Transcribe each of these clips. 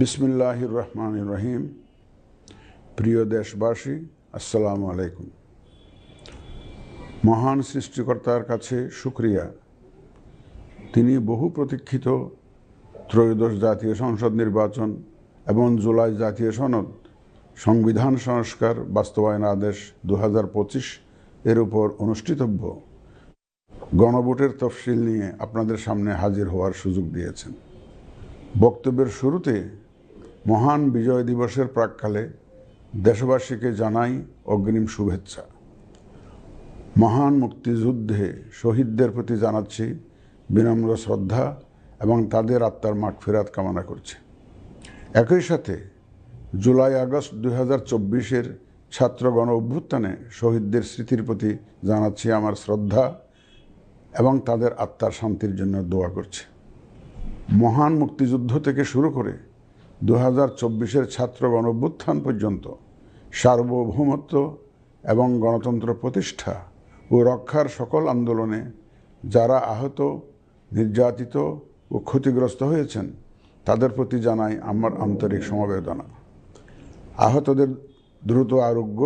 বিসমিল্লাহির রহমানির রহিম। প্রিয় দেশবাসী, আসসালামু আলাইকুম। মহান সৃষ্টিকর্তার কাছে শুকরিয়া, তিনি বহু প্রতীক্ষিত ত্রয়োদশ জাতীয় সংসদ নির্বাচন এবং জুলাই জাতীয় সনদ সংবিধান সংস্কার বাস্তবায়ন আদেশ 2025 এর উপর অনুষ্ঠিতব্য গণভোটের তফসিল নিয়ে আপনাদের সামনে হাজির হওয়ার সুযোগ দিয়েছেন। বক্তব্যের শুরুতে মহান বিজয় দিবসের প্রাক্কালে দেশবাসীকে জানাই অগ্রিম শুভেচ্ছা। মহান মুক্তিযুদ্ধে শহীদদের প্রতি জানাচ্ছি বিনম্র শ্রদ্ধা এবং তাদের আত্মার মাগফিরাত কামনা করছি। একই সাথে জুলাই আগস্ট 2024-এর ছাত্র গণ অভ্যুত্থানে শহীদদের স্মৃতির প্রতি জানাচ্ছি আমার শ্রদ্ধা এবং তাদের আত্মার শান্তির জন্য দোয়া করছি। মহান মুক্তিযুদ্ধ থেকে শুরু করে 2024-এর ছাত্র গণ অভ্যুত্থান পর্যন্ত সার্বভৌমত্ব এবং গণতন্ত্র প্রতিষ্ঠা ও রক্ষার সকল আন্দোলনে যারা আহত, নির্যাতিত ও ক্ষতিগ্রস্ত হয়েছেন তাদের প্রতি জানাই আমার আন্তরিক সমবেদনা। আহতদের দ্রুত আরোগ্য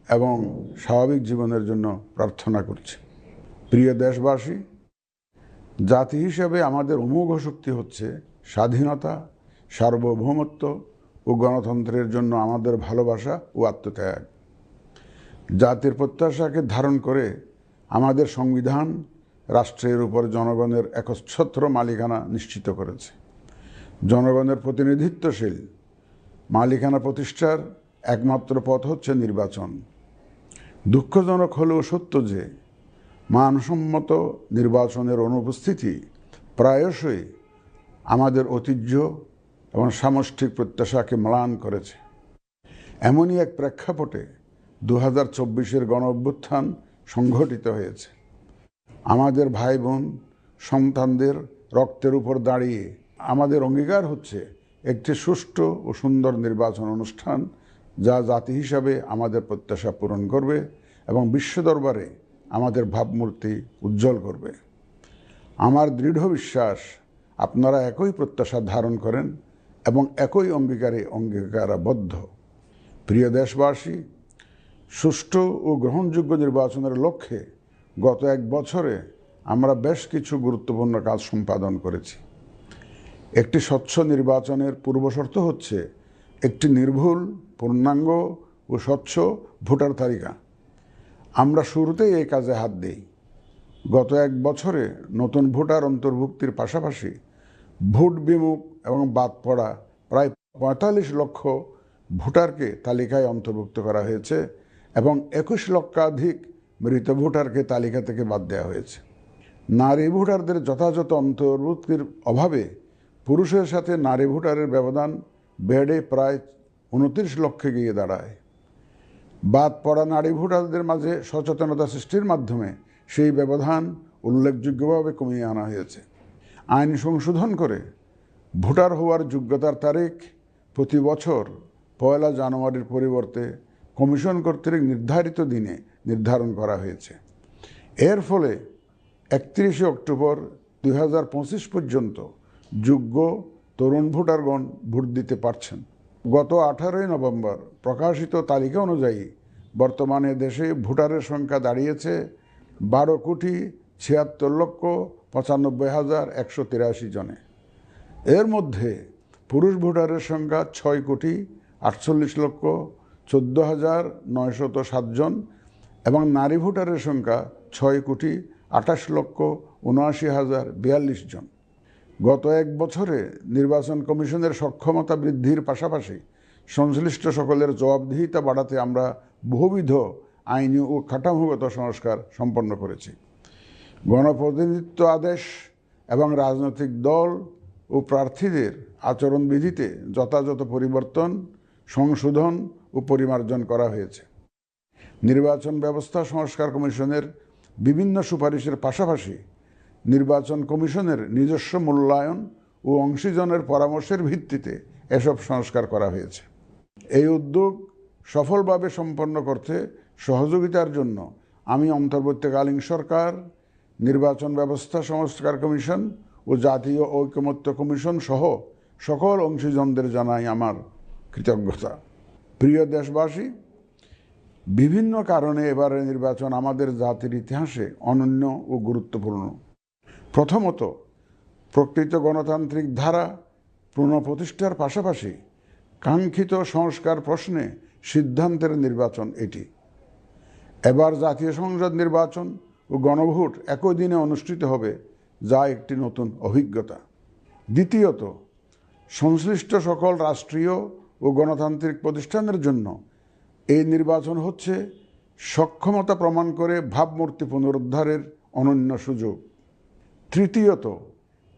এবং স্বাভাবিক জীবনের জন্য প্রার্থনা করছি। প্রিয় দেশবাসী, জাতি হিসেবে আমাদের অমোঘ শক্তি হচ্ছে স্বাধীনতা, সার্বভৌমত্ব ও গণতন্ত্রের জন্য আমাদের ভালোবাসা ও আত্মত্যাগ। জাতির প্রত্যাশাকে ধারণ করে আমাদের সংবিধান রাষ্ট্রের উপর জনগণের একচ্ছত্র মালিকানা নিশ্চিত করেছে। জনগণের প্রতিনিধিত্বশীল মালিকানা প্রতিষ্ঠার একমাত্র পথ হচ্ছে নির্বাচন। দুঃখজনক হলেও সত্য যে মানসম্মত নির্বাচনের অনুপস্থিতি প্রায়শই আমাদের ঐতিহ্য এবং সামষ্টিক প্রত্যাশাকে ম্লান করেছে। এমনই এক প্রেক্ষাপটে 2024-এর গণ অভ্যুত্থান সংঘটিত হয়েছে। আমাদের ভাই বোন সন্তানদের রক্তের উপর দাঁড়িয়ে আমাদের অঙ্গীকার হচ্ছে একটি সুষ্ঠু ও সুন্দর নির্বাচন অনুষ্ঠান, যা জাতি হিসাবে আমাদের প্রত্যাশা পূরণ করবে এবং বিশ্ব দরবারে আমাদের ভাবমূর্তি উজ্জ্বল করবে। আমার দৃঢ় বিশ্বাস আপনারা একই প্রত্যাশা ধারণ করেন এবং একই অঙ্গীকারাবদ্ধ। প্রিয় দেশবাসী, সুষ্ঠু ও গ্রহণযোগ্য নির্বাচনের লক্ষ্যে গত এক বছরে আমরা বেশ কিছু গুরুত্বপূর্ণ কাজ সম্পাদন করেছি। একটি স্বচ্ছ নির্বাচনের পূর্বশর্ত হচ্ছে একটি নির্ভুল, পূর্ণাঙ্গ ও স্বচ্ছ ভোটার তালিকা। আমরা শুরুতেই এই কাজে হাত দিই। গত এক বছরে নতুন ভোটার অন্তর্ভুক্তির পাশাপাশি ভোট বিমুখ এবং বাদ পড়া প্রায় 45 লক্ষ ভোটারকে তালিকায় অন্তর্ভুক্ত করা হয়েছে এবং 21 লক্ষাধিক মৃত ভোটারকে তালিকা থেকে বাদ দেওয়া হয়েছে। নারী ভোটারদের যথাযথ অন্তর্ভুক্তির অভাবে পুরুষের সাথে নারী ভোটারের ব্যবধান বেড়ে প্রায় 29 লক্ষে গিয়ে দাঁড়ায়। বাদ পড়া নারী ভোটারদের মাঝে সচেতনতা সৃষ্টির মাধ্যমে সেই ব্যবধান উল্লেখযোগ্যভাবে কমিয়ে আনা হয়েছে। আইন সংশোধন করে ভোটার হওয়ার যোগ্যতার তারিখ প্রতি বছর 1 জানুয়ারির পরিবর্তে কমিশন কর্তৃক নির্ধারিত দিনে নির্ধারণ করা হয়েছে। এর ফলে 31 অক্টোবর 2025 পর্যন্ত যোগ্য তরুণ ভোটারগণ ভোট দিতে পারছেন। গত 18 নভেম্বর প্রকাশিত তালিকা অনুযায়ী বর্তমানে দেশে ভোটারের সংখ্যা দাঁড়িয়েছে 12,76,95,183 জনে। এর মধ্যে পুরুষ ভোটারের সংখ্যা 6,48,14,907 জন এবং নারী ভোটারের সংখ্যা 6,28,79,042 জন। গত এক বছরে নির্বাচন কমিশনের সক্ষমতা বৃদ্ধির পাশাপাশি সংশ্লিষ্ট সকলের জবাবদিহিতা বাড়াতে আমরা বহুবিধ আইনি ও কাঠামোগত সংস্কার সম্পন্ন করেছি। গণপ্রতিনিধিত্ব আদেশ এবং রাজনৈতিক দল ও প্রার্থীদের আচরণবিধিতে যথাযথ পরিবর্তন, সংশোধন ও পরিমার্জন করা হয়েছে। নির্বাচন ব্যবস্থা সংস্কার কমিশনের বিভিন্ন সুপারিশের পাশাপাশি নির্বাচন কমিশনের নিজস্ব মূল্যায়ন ও অংশীজনের পরামর্শের ভিত্তিতে এসব সংস্কার করা হয়েছে। এই উদ্যোগ সফলভাবে সম্পন্ন করতে সহযোগিতার জন্য আমি অন্তর্বর্তীকালীন সরকার, নির্বাচন ব্যবস্থা সংস্কার কমিশন ও জাতীয় ঐকমত্য কমিশন সহ সকল অংশীজনদের জানাই আমার কৃতজ্ঞতা। প্রিয় দেশবাসী, বিভিন্ন কারণে এবারের নির্বাচন আমাদের জাতির ইতিহাসে অনন্য ও গুরুত্বপূর্ণ। প্রথমত, প্রকৃত গণতান্ত্রিক ধারা পুনঃপ্রতিষ্ঠার পাশাপাশি কাঙ্ক্ষিত সংস্কার প্রশ্নে সিদ্ধান্তের নির্বাচন এটি। এবার জাতীয় সংসদ নির্বাচন ও গণভোট একই দিনে অনুষ্ঠিত হবে, যা একটি নতুন অভিজ্ঞতা। দ্বিতীয়ত, সংশ্লিষ্ট সকল রাষ্ট্রীয় ও গণতান্ত্রিক প্রতিষ্ঠানের জন্য এই নির্বাচন হচ্ছে সক্ষমতা প্রমাণ করে ভাবমূর্তি পুনরুদ্ধারের অনন্য সুযোগ। তৃতীয়ত,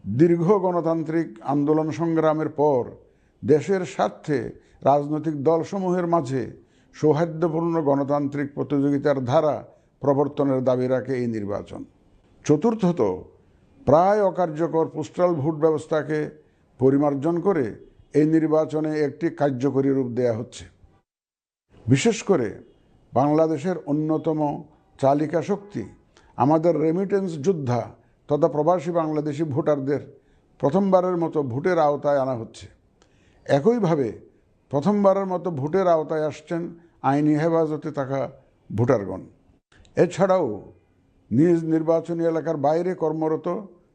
দীর্ঘ গণতান্ত্রিক আন্দোলন সংগ্রামের পর দেশের স্বার্থে রাজনৈতিক দলসমূহের মাঝে সৌহার্দ্যপূর্ণ গণতান্ত্রিক প্রতিযোগিতার ধারা প্রবর্তনের দাবি রাখে এই নির্বাচন। চতুর্থত, প্রায় অকার্যকর পোস্টাল ভোট ব্যবস্থাকে পরিমার্জন করে এই নির্বাচনে একটি কার্যকরী রূপ দেয়া হচ্ছে। বিশেষ করে বাংলাদেশের অন্যতম চালিকা শক্তি আমাদের রেমিটেন্স যোদ্ধা তথা প্রবাসী বাংলাদেশি ভোটারদের প্রথমবারের মতো ভোটের আওতায় আনা হচ্ছে। একইভাবে প্রথমবারের মতো ভোটের আওতায় আসছেন আইনি হেফাজতে থাকা ভোটারগণ। এছাড়াও নিজ নির্বাচনী এলাকার বাইরে কর্মরত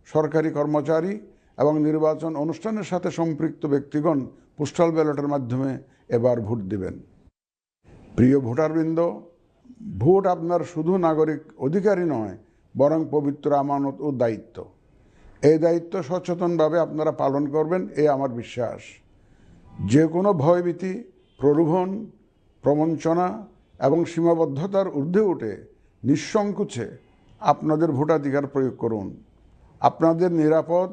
সরকারি কর্মচারী এবং নির্বাচন অনুষ্ঠানের সাথে সম্পৃক্ত ব্যক্তিগণ পোস্টাল ব্যালটের মাধ্যমে এবার ভোট দেবেন। প্রিয় ভোটারবৃন্দ, ভোট আপনার শুধু নাগরিক অধিকারই নয়, বরং পবিত্র আমানত ও দায়িত্ব। এই দায়িত্ব সচেতনভাবে আপনারা পালন করবেন, এ আমার বিশ্বাস। যে কোনো ভয়ভীতি, প্রলোভন, প্রবঞ্চনা এবং সীমাবদ্ধতার ঊর্ধ্বে উঠে নিঃসংকোচে আপনাদের ভোটাধিকার প্রয়োগ করুন। আপনাদের নিরাপদ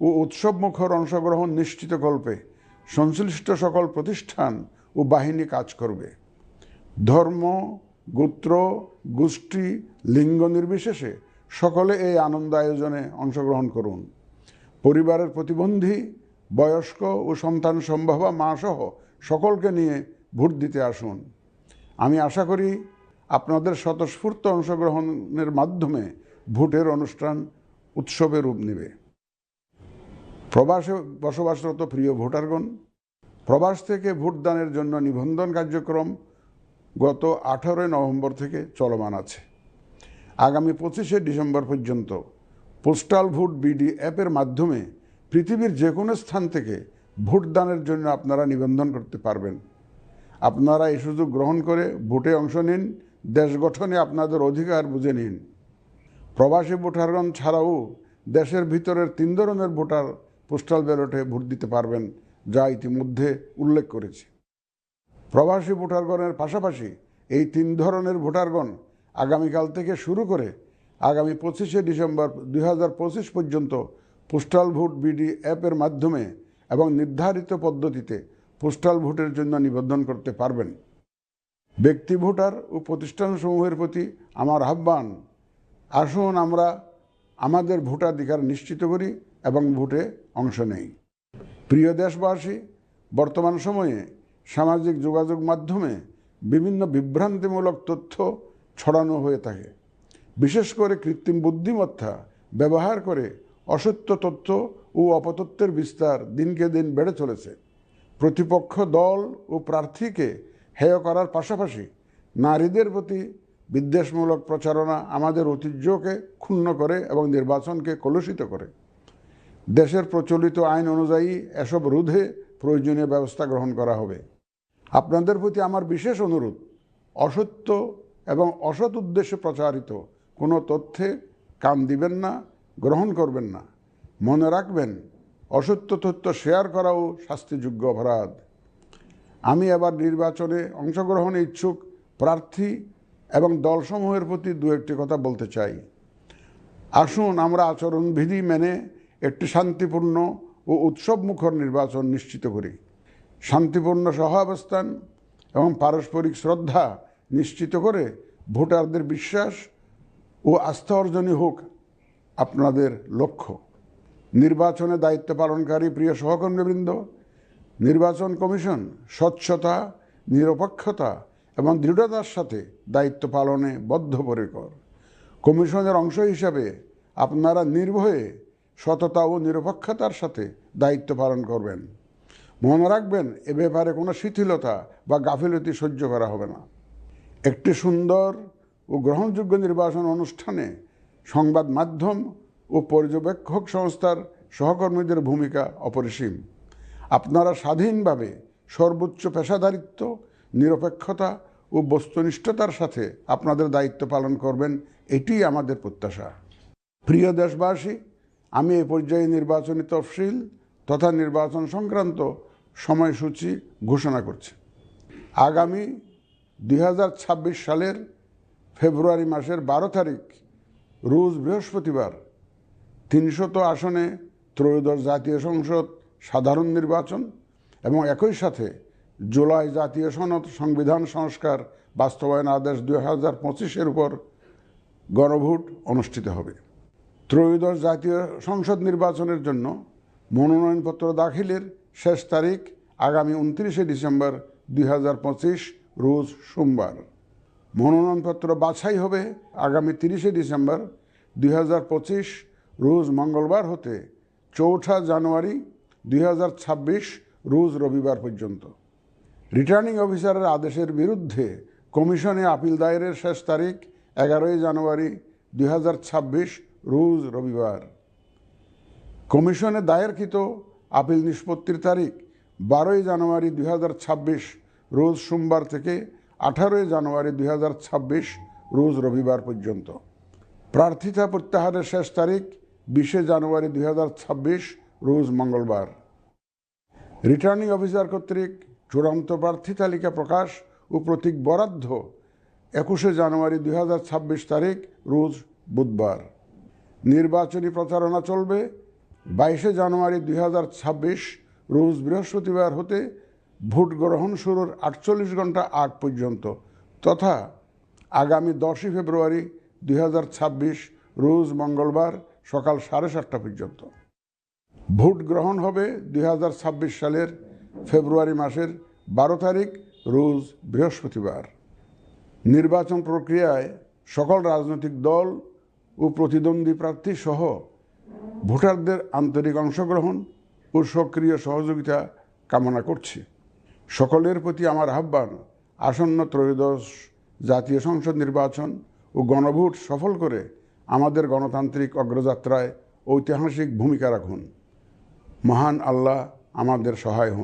ও উৎসবমুখর অংশগ্রহণ নিশ্চিতকল্পে সংশ্লিষ্ট সকল প্রতিষ্ঠান ও বাহিনী কাজ করবে। ধর্ম, গোত্র, গোষ্ঠী, লিঙ্গ নির্বিশেষে সকলে এই আনন্দ আয়োজনে অংশগ্রহণ করুন। পরিবারের প্রতিবন্ধী, বয়স্ক ও সন্তান সম্ভবা মা সহ সকলকে নিয়ে ভোট দিতে আসুন। আমি আশা করি আপনাদের স্বতঃস্ফূর্ত অংশগ্রহণের মাধ্যমে ভোটের অনুষ্ঠান উৎসবে রূপ নেবে। প্রবাসে বসবাসরত প্রিয় ভোটারগণ, প্রবাস থেকে ভোটদানের জন্য নিবন্ধন কার্যক্রম গত 18 নভেম্বর থেকে চলমান আছে। আগামী 25 ডিসেম্বর পর্যন্ত পোস্টাল ভোট বিডি অ্যাপের মাধ্যমে পৃথিবীর যে কোনো স্থান থেকে ভোটদানের জন্য আপনারা নিবন্ধন করতে পারবেন। আপনারা এই সুযোগ গ্রহণ করে ভোটে অংশ নিন, দেশ গঠনে আপনাদের অধিকার বুঝে নিন। প্রবাসী ভোটারগণ ছাড়াও দেশের ভিতরের 3 ধরনের ভোটার পোস্টাল ব্যালটে ভোট দিতে পারবেন, যা ইতিমধ্যে উল্লেখ করেছি। প্রবাসী ভোটারগণের পাশাপাশি এই 3 ধরনের ভোটারগণ আগামীকাল থেকে শুরু করে আগামী 25 ডিসেম্বর 2025 পর্যন্ত পোস্টাল ভোট বিডি অ্যাপের মাধ্যমে এবং নির্ধারিত পদ্ধতিতে পোস্টাল ভোটের জন্য নিবন্ধন করতে পারবেন। ব্যক্তি ভোটার ও প্রতিষ্ঠানসমূহের প্রতি আমার আহ্বান, আসুন আমরা আমাদের ভোটাধিকার নিশ্চিত করি এবং ভোটে অংশ নেই। প্রিয় দেশবাসী, বর্তমান সময়ে সামাজিক যোগাযোগ মাধ্যমে বিভিন্ন বিভ্রান্তিমূলক তথ্য ছড়ানো হয়ে থাকে। বিশেষ করে কৃত্রিম বুদ্ধিমত্তা ব্যবহার করে অসত্য তথ্য ও অপতথ্যের বিস্তার দিনকে দিন বেড়ে চলেছে। প্রতিপক্ষ দল ও প্রার্থীকে হেয় করার পাশাপাশি নারীদের প্রতি বিদ্বেষমূলক প্রচারণা আমাদের ঐতিহ্যকে ক্ষুণ্ণ করে এবং নির্বাচনকে কলুষিত করে। দেশের প্রচলিত আইন অনুযায়ী এসব রোধে প্রয়োজনীয় ব্যবস্থা গ্রহণ করা হবে। আপনাদের প্রতি আমার বিশেষ অনুরোধ, অসত্য এবং অসৎ উদ্দেশ্যে প্রচারিত কোনো তথ্যে কান দিবেন না, গ্রহণ করবেন না। মনে রাখবেন, অসত্য তথ্য শেয়ার করাও শাস্তিযোগ্য অপরাধ। আমি এবার নির্বাচনে অংশগ্রহণে ইচ্ছুক প্রার্থী এবং দলসমূহের প্রতি দু একটি কথা বলতে চাই। আসুন আমরা আচরণবিধি মেনে একটি শান্তিপূর্ণ ও উৎসবমুখর নির্বাচন নিশ্চিত করি। শান্তিপূর্ণ সহাবস্থান এবং পারস্পরিক শ্রদ্ধা নিশ্চিত করে ভোটারদের বিশ্বাস ও আস্থা অর্জনই হোক আপনাদের লক্ষ্য। নির্বাচনে দায়িত্ব পালনকারী প্রিয় সহকর্মীবৃন্দ, নির্বাচন কমিশন স্বচ্ছতা, নিরপেক্ষতা এবং দৃঢ়তার সাথে দায়িত্ব পালনে বদ্ধপরিকর। কমিশনের অংশ হিসাবে আপনারা নির্ভয়ে সততা ও নিরপেক্ষতার সাথে দায়িত্ব পালন করবেন। মনে রাখবেন, এ ব্যাপারে কোনো শিথিলতা বা গাফিলতি সহ্য করা হবে না। একটি সুন্দর ও গ্রহণযোগ্য নির্বাচন অনুষ্ঠানে সংবাদ মাধ্যম ও পর্যবেক্ষক সংস্থার সহকর্মীদের ভূমিকা অপরিসীম। আপনারা স্বাধীনভাবে সর্বোচ্চ পেশাদারিত্ব, নিরপেক্ষতা ও বস্তুনিষ্ঠতার সাথে আপনাদের দায়িত্ব পালন করবেন, এটিই আমাদের প্রত্যাশা। প্রিয় দেশবাসী, আমি এ পর্যায়ে নির্বাচনী তফসিল তথা নির্বাচন সংক্রান্ত সময়সূচি ঘোষণা করছি। আগামী 2026 সালের ফেব্রুয়ারি মাসের 12 তারিখ রোজ বৃহস্পতিবার 300 আসনে ত্রয়োদশ জাতীয় সংসদ সাধারণ নির্বাচন এবং একই সাথে জুলাই জাতীয় সনদ সংবিধান সংস্কার বাস্তবায়ন আদেশ 2025-এর উপর গণভোট অনুষ্ঠিত হবে। ত্রয়োদশ জাতীয় সংসদ নির্বাচনের জন্য মনোনয়নপত্র দাখিলের শেষ তারিখ আগামী 29 ডিসেম্বর 2025 রোজ সোমবার। মনোনয়নপত্র বাছাই হবে আগামী 30 ডিসেম্বর 2025 রোজ মঙ্গলবার হতে 4 জানুয়ারি 2026 রোজ রবিবার পর্যন্ত। রিটার্নিং অফিসারের আদেশের বিরুদ্ধে কমিশনে আপিল দায়েরের শেষ তারিখ 11 জানুয়ারি 2026 রোজ রবিবার। কমিশনে দায়েরকৃত আপিল নিষ্পত্তির তারিখ 12 জানুয়ারি 2026 রোজ সোমবার থেকে 18 জানুয়ারি 2026 রোজ রবিবার পর্যন্ত। প্রার্থিতা প্রত্যাহারের শেষ তারিখ 20 জানুয়ারি 2026 রোজ মঙ্গলবার। রিটার্নিং অফিসার কর্তৃক চূড়ান্ত প্রার্থী তালিকা প্রকাশ ও প্রতীক বরাদ্দ 21 জানুয়ারি 2026 তারিখ রোজ বুধবার। নির্বাচনী প্রচারণা চলবে 22 জানুয়ারি 2026 রোজ বৃহস্পতিবার হতে ভোট গ্রহণ শুরুর 48 ঘন্টা আগ পর্যন্ত তথা আগামী 10 ফেব্রুয়ারি 2026 রোজ মঙ্গলবার সকাল 7:30 পর্যন্ত। ভোট গ্রহণ হবে 2026 সালের ফেব্রুয়ারি মাসের 12 তারিখ রোজ বৃহস্পতিবার। নির্বাচন প্রক্রিয়ায় সকল রাজনৈতিক দল ও প্রতিদ্বন্দ্বী প্রার্থী সহ ভোটারদের আন্তরিক অংশগ্রহণ ও সক্রিয় সহযোগিতা কামনা করছি। সকলের প্রতি আমার আহ্বান, আসন্ন ত্রয়োদশ জাতীয় সংসদ নির্বাচন ও গণভোট সফল করে আমাদের গণতান্ত্রিক অগ্রযাত্রায় ঐতিহাসিক ভূমিকা রাখুন। মহান আল্লাহ আমাদের সহায় হন।